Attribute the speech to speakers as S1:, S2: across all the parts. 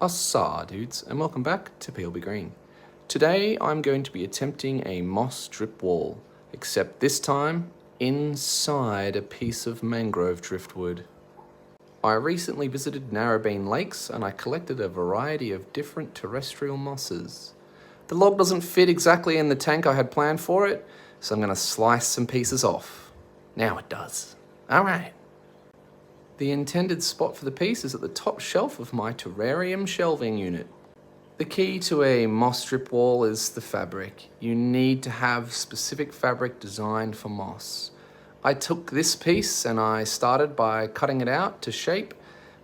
S1: Assah dudes, and welcome back to PLB Green. Today I'm going to be attempting a moss drip wall, except this time inside a piece of mangrove driftwood. I recently visited Narrabeen Lakes and I collected a variety of different terrestrial mosses. The log doesn't fit exactly in the tank I had planned for it, so I'm going to slice some pieces off. Now it does. Alright. The intended spot for the piece is at the top shelf of my terrarium shelving unit. The key to a moss drip wall is the fabric. You need to have specific fabric designed for moss. I took this piece and I started by cutting it out to shape,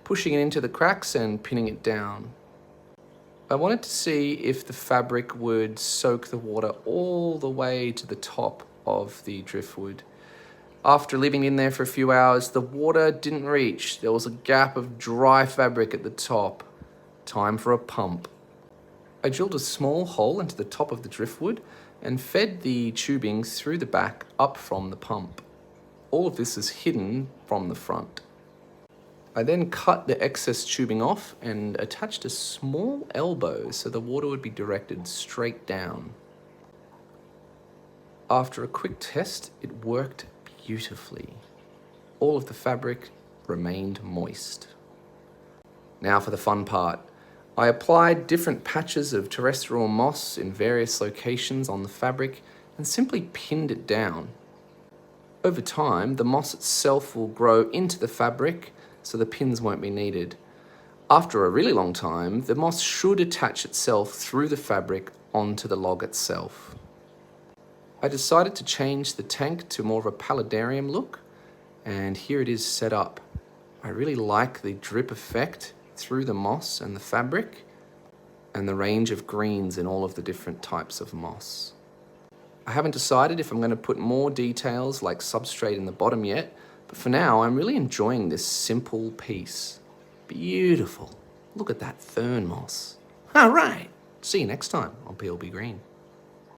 S1: pushing it into the cracks and pinning it down. I wanted to see if the fabric would soak the water all the way to the top of the driftwood. After leaving it in there for a few hours, the water didn't reach. There was a gap of dry fabric at the top. Time for a pump. I drilled a small hole into the top of the driftwood and fed the tubing through the back up from the pump. All of this is hidden from the front. I then cut the excess tubing off and attached a small elbow so the water would be directed straight down. After a quick test, it worked beautifully. All of the fabric remained moist. Now for the fun part. I applied different patches of terrestrial moss in various locations on the fabric and simply pinned it down. Over time, the moss itself will grow into the fabric, so the pins won't be needed. After a really long time, the moss should attach itself through the fabric onto the log itself. I decided to change the tank to more of a paludarium look, and here it is set up. I really like the drip effect through the moss and the fabric, and the range of greens in all of the different types of moss. I haven't decided if I'm going to put more details like substrate in the bottom yet, but for now I'm really enjoying this simple piece. Beautiful. Look at that fern moss. All right, see you next time on PLB Green.